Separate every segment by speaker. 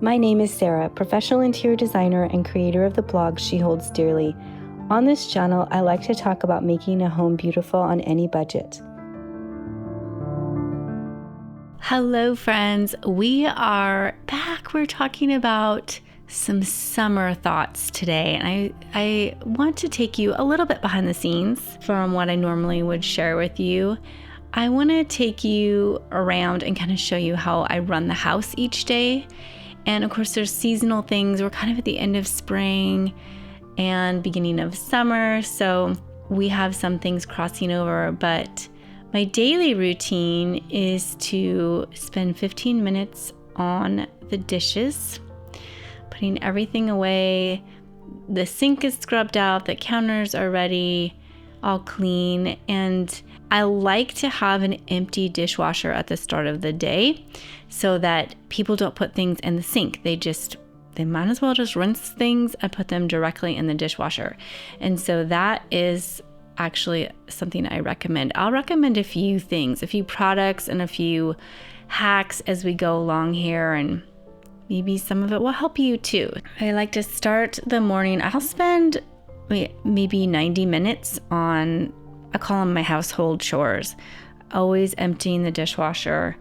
Speaker 1: My name is Sarah, professional interior designer and creator of the blog She Holds Dearly. On this channel, I like to talk about making a home beautiful on any budget.
Speaker 2: Hello friends, we are back. We're talking about some summer thoughts today, and I want to take you a little bit behind the scenes from what I normally would share with you. I want to take you around and kind of show you how I run the house each day. And of course, there's seasonal things. We're kind of at the end of spring and beginning of summer, so we have some things crossing over, but my daily routine is to spend 15 minutes on the dishes, putting everything away. The sink is scrubbed out, the counters are ready, all clean, and I like to have an empty dishwasher at the start of the day so that people don't put things in the sink. They might as well just rinse things and put them directly in the dishwasher. And so that is actually something I recommend. I'll recommend a few things, a few products and a few hacks as we go along here, and maybe some of it will help you too. I like to start the morning. I'll spend maybe 90 minutes on, I call them my household chores, always emptying the dishwasher,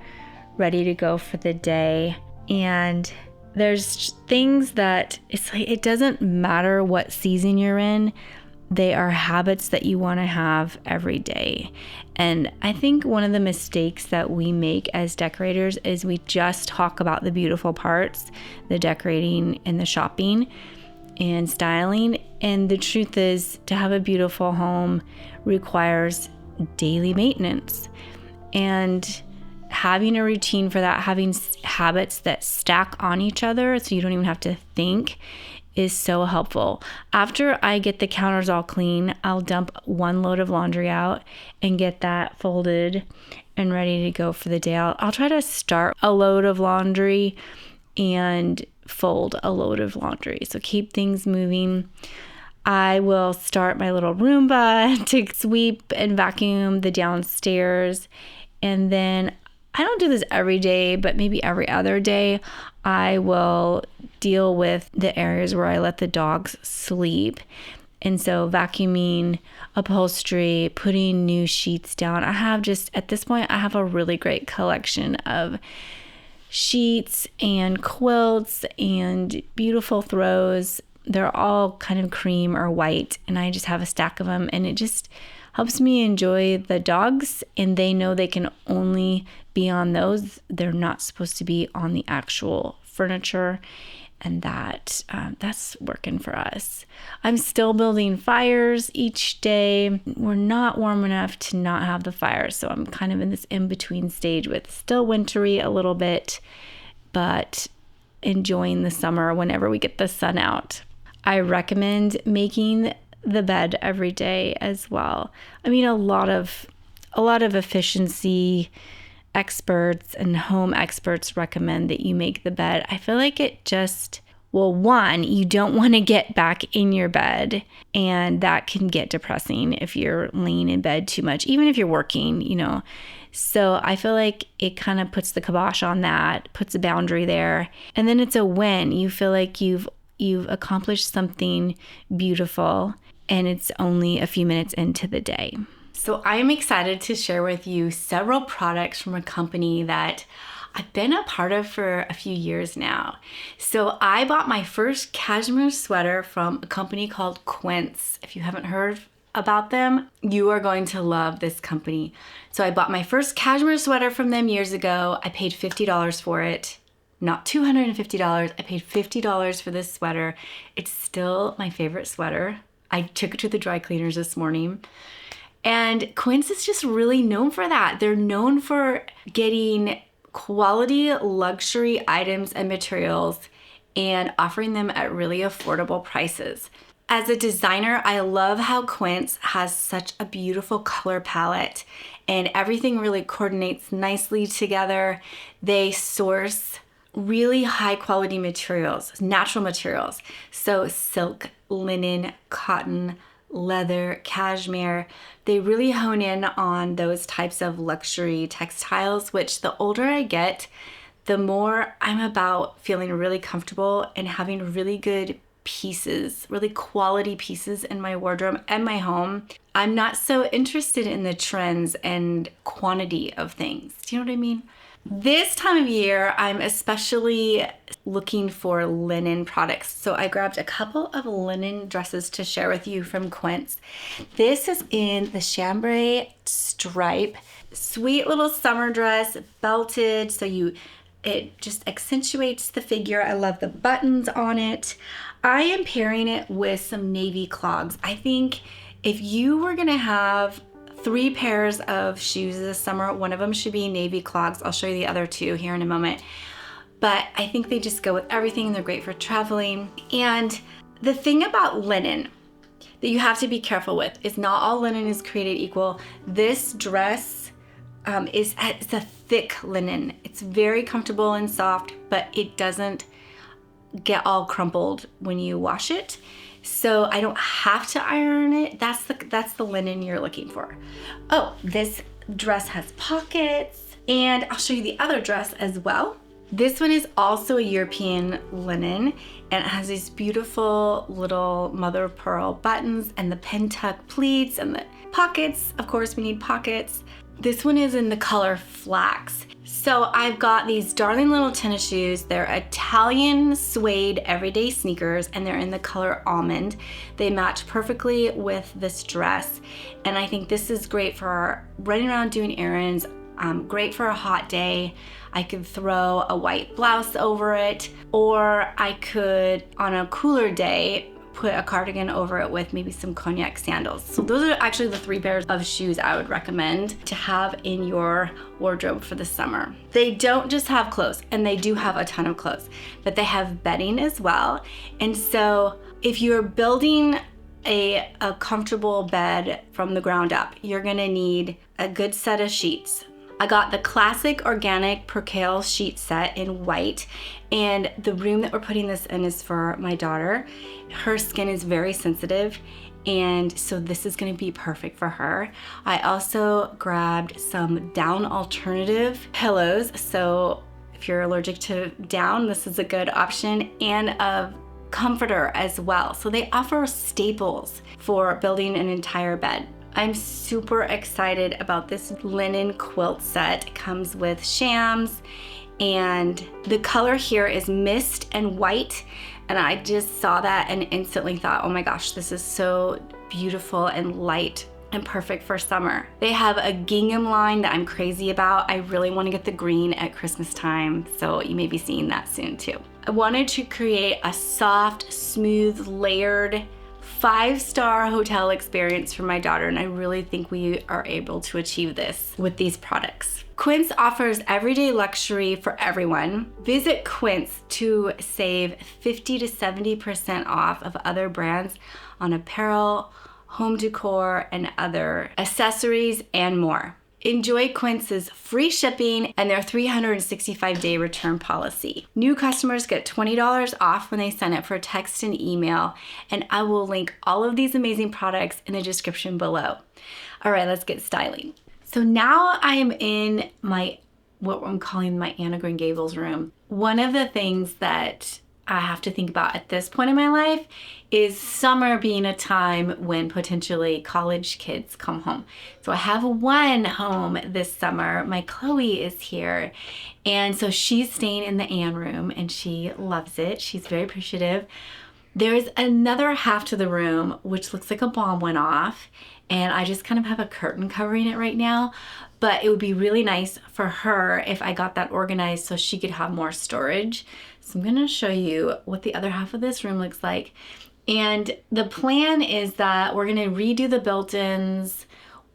Speaker 2: ready to go for the day. And there's things that it's like, it doesn't matter what season you're in. They are habits that you want to have every day. And I think one of the mistakes that we make as decorators is we just talk about the beautiful parts, the decorating and the shopping and styling. And the truth is, to have a beautiful home requires daily maintenance. And having a routine for that, having habits that stack on each other so you don't even have to think, is so helpful. After I get the counters all clean, I'll dump one load of laundry out and get that folded and ready to go for the day. I'll try to start a load of laundry and fold a load of laundry. So keep things moving. I will start my little Roomba to sweep and vacuum the downstairs. And then I don't do this every day, but maybe every other day, I will deal with the areas where I let the dogs sleep. And so vacuuming, upholstery, putting new sheets down. At this point, I have a really great collection of sheets and quilts and beautiful throws. They're all kind of cream or white, and I just have a stack of them, and it just helps me enjoy the dogs, and they know they can only be on those. They're not supposed to be on the actual furniture, and that's working for us. I'm still building fires each day. We're not warm enough to not have the fires, so I'm kind of in this in-between stage with still wintry a little bit, but enjoying the summer whenever we get the sun out. I recommend making the bed every day as well. I mean, a lot of efficiency experts and home experts recommend that you make the bed. I feel like one, you don't want to get back in your bed, and that can get depressing if you're laying in bed too much, even if you're working, So I feel like it kind of puts the kibosh on that, puts a boundary there, and then it's a win. You feel like you've accomplished something beautiful, and it's only a few minutes into the day. So I'm excited to share with you several products from a company that I've been a part of for a few years now. So I bought my first cashmere sweater from a company called Quince. If you haven't heard about them, you are going to love this company. So I bought my first cashmere sweater from them years ago. I paid $50 for it. Not $250. I paid $50 for this sweater. It's still my favorite sweater. I took it to the dry cleaners this morning. And Quince is just really known for that. They're known for getting quality luxury items and materials and offering them at really affordable prices. As a designer, I love how Quince has such a beautiful color palette, and everything really coordinates nicely together. They source really high quality materials, natural materials. So silk, linen, cotton, leather, cashmere. They really hone in on those types of luxury textiles, which the older I get, the more I'm about feeling really comfortable and having really good pieces, really quality pieces in my wardrobe and my home. I'm not so interested in the trends and quantity of things. Do you know what I mean? This time of year, I'm especially looking for linen products. So I grabbed a couple of linen dresses to share with you from Quince. This is in the chambray stripe. Sweet little summer dress, belted, so it just accentuates the figure. I love the buttons on it. I am pairing it with some navy clogs. I think if you were gonna have 3 pairs of shoes this summer, one of them should be navy clogs. I'll show you the other 2 here in a moment. But I think they just go with everything. They're great for traveling. And the thing about linen that you have to be careful with is not all linen is created equal. This dress it's a thick linen. It's very comfortable and soft, but it doesn't get all crumpled when you wash it. So I don't have to iron it. That's the linen you're looking for. Oh, this dress has pockets, and I'll show you the other dress as well. This one is also a European linen, and it has these beautiful little mother of pearl buttons and the pin tuck pleats and the pockets. Of course, we need pockets. This one is in the color flax. So I've got these darling little tennis shoes. They're Italian suede everyday sneakers, and they're in the color almond. They match perfectly with this dress, and I think this is great for running around doing errands, great for a hot day. I could throw a white blouse over it, or I could, on a cooler day, put a cardigan over it with maybe some cognac sandals. So those are actually the 3 pairs of shoes I would recommend to have in your wardrobe for the summer. They don't just have clothes, and they do have a ton of clothes, but they have bedding as well. And so if you're building a comfortable bed from the ground up, you're gonna need a good set of sheets. I got the classic organic percale sheet set in white, and the room that we're putting this in is for my daughter. Her skin is very sensitive, and so this is gonna be perfect for her. I also grabbed some down alternative pillows, so if you're allergic to down, this is a good option, and a comforter as well. So they offer staples for building an entire bed. I'm super excited about this linen quilt set. It comes with shams, and the color here is mist and white, and I just saw that and instantly thought, oh my gosh, this is so beautiful and light and perfect for summer. They have a gingham line that I'm crazy about. I really want to get the green at Christmas time, so you may be seeing that soon too. I wanted to create a soft, smooth, layered 5-star hotel experience for my daughter, and I really think we are able to achieve this with these products. Quince offers everyday luxury for everyone. Visit Quince to save 50 to 70% off of other brands on apparel, home decor, and other accessories and more. Enjoy Quince's free shipping and their 365-day return policy. New customers get $20 off when they sign up for text and email, and I will link all of these amazing products in the description below. All right, let's get styling. So now I am in what I'm calling my Anna Green Gables room. One of the things that I have to think about at this point in my life is summer being a time when potentially college kids come home. So I have one home this summer. My Chloe is here, and so she's staying in the Ann room, and she loves it. She's very appreciative. There's another half to the room which looks like a bomb went off, and I just kind of have a curtain covering it right now, but it would be really nice for her if I got that organized so she could have more storage. So I'm gonna show you what the other half of this room looks like. And the plan is that we're gonna redo the built-ins.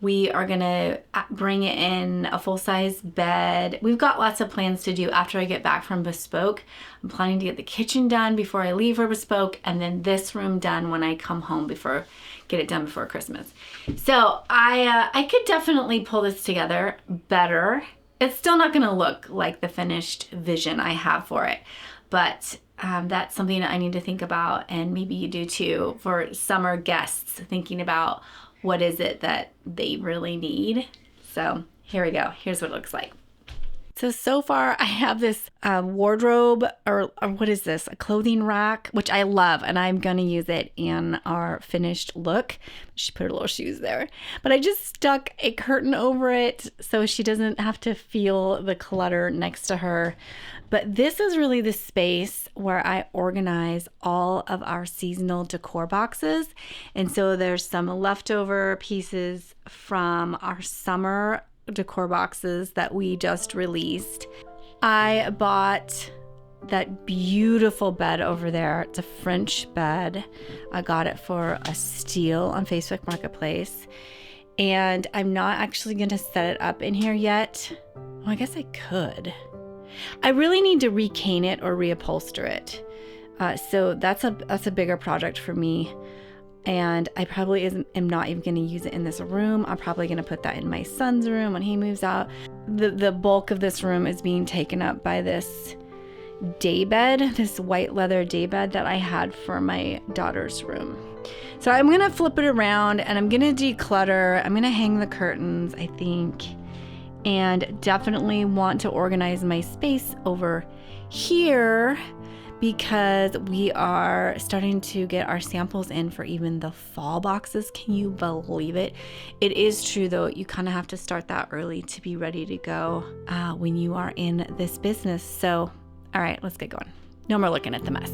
Speaker 2: We are gonna bring in a full-size bed. We've got lots of plans to do after I get back from Bespoke. I'm planning to get the kitchen done before I leave for Bespoke, and then this room done when I come home get it done before Christmas. So I could definitely pull this together better. It's still not gonna look like the finished vision I have for it, but that's something that I need to think about, and maybe you do too, for summer guests, thinking about what is it that they really need. So here we go. Here's what it looks like. So far I have this wardrobe, or what is this? A clothing rack, which I love, and I'm going to use it in our finished look. She put her little shoes there, but I just stuck a curtain over it so she doesn't have to feel the clutter next to her. But this is really the space where I organize all of our seasonal decor boxes. And so there's some leftover pieces from our summer decor boxes that we just released. I bought that beautiful bed over there. It's a French bed. I got it for a steal on Facebook Marketplace. And I'm not actually going to set it up in here yet. Well, I guess I could. I really need to recane it or reupholster it. So that's a bigger project for me. And I probably am not even going to use it in this room. I'm probably going to put that in my son's room when he moves out. The bulk of this room is being taken up by this daybed, this white leather daybed that I had for my daughter's room. So I'm going to flip it around and I'm going to declutter. I'm going to hang the curtains, I think, and definitely want to organize my space over here, because we are starting to get our samples in for even the fall boxes. Can you believe it? It is true though, you kind of have to start that early to be ready to go when you are in this business. So, all right, let's get going. No more looking at the mess.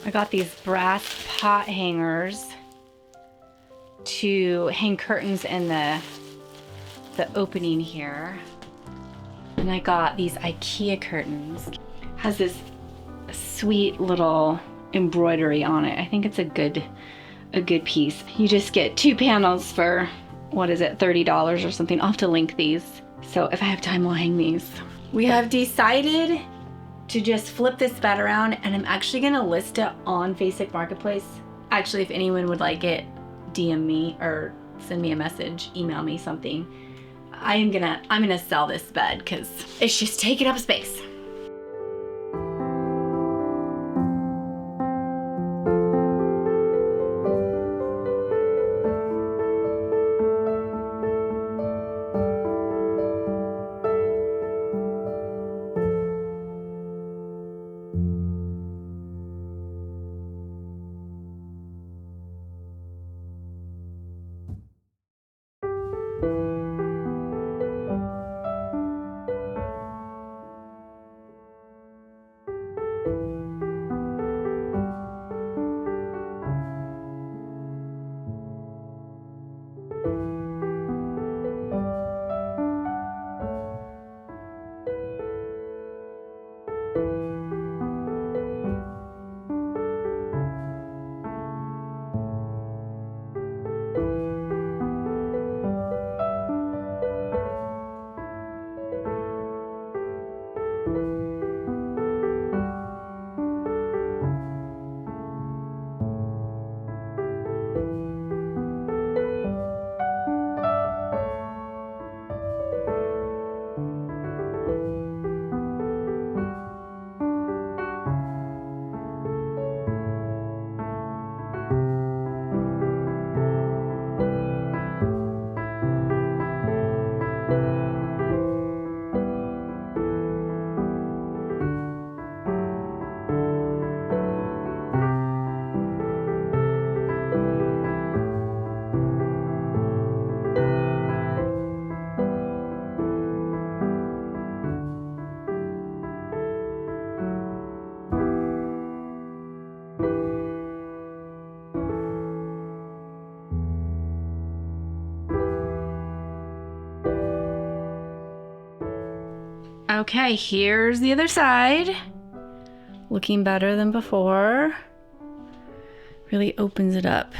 Speaker 2: I got these brass pot hangers to hang curtains in the opening here. And I got these IKEA curtains. Has this sweet little embroidery on it. I think it's a good piece. You just get 2 panels for, what is it, $30 or something. I'll have to link these. So if I have time, I'll hang these. We have decided to just flip this bed around, and I'm actually gonna list it on Facebook Marketplace. Actually, if anyone would like it, DM me or send me a message, email me something. I'm gonna sell this bed because it's just taking up space. Okay, here's the other side. Looking better than before. Really opens it up.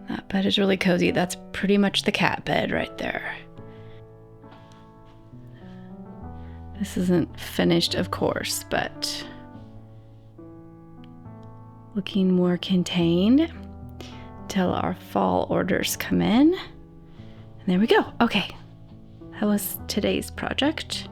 Speaker 2: That bed is really cozy. That's pretty much the cat bed right there. This isn't finished, of course, but looking more contained till our fall orders come in. And there we go. Okay. That was today's project.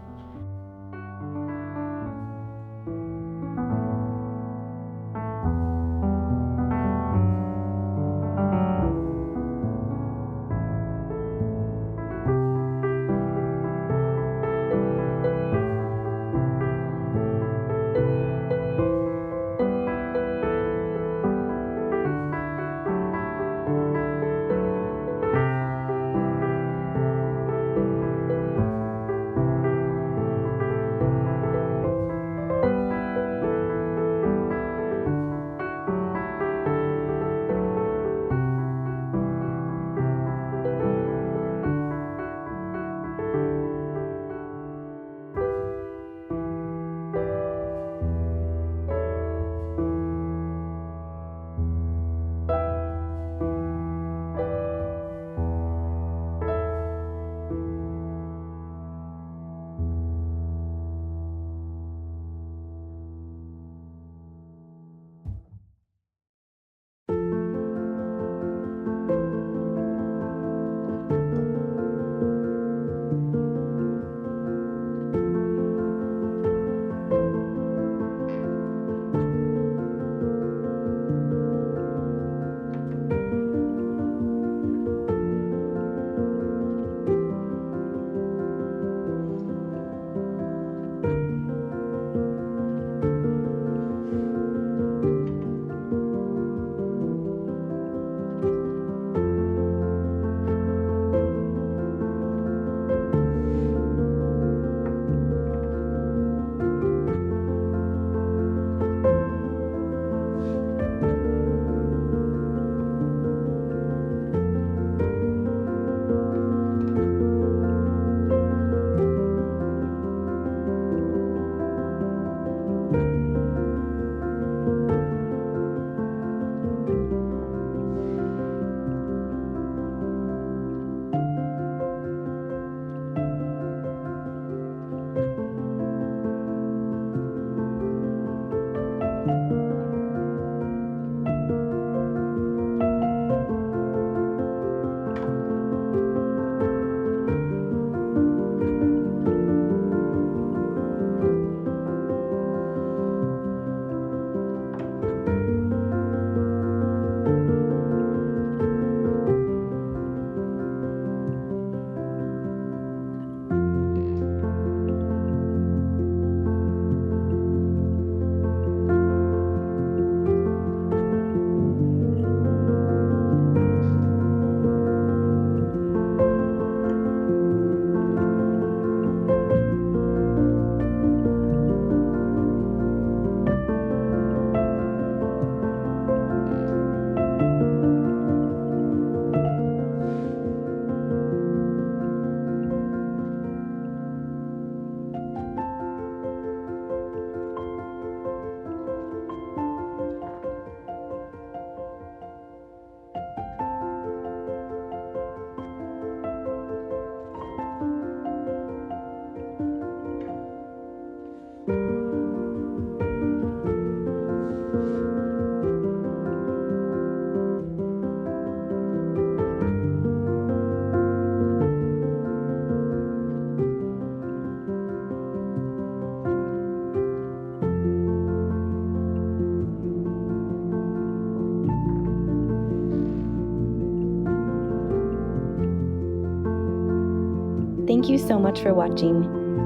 Speaker 1: Thank you so much for watching.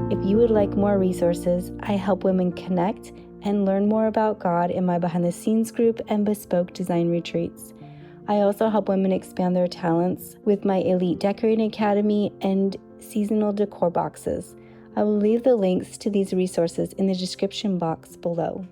Speaker 1: If you would like more resources, I help women connect and learn more about God in my behind the scenes group and bespoke design retreats. I also help women expand their talents with my Elite Decorating Academy and seasonal decor boxes. I will leave the links to these resources in the description box below.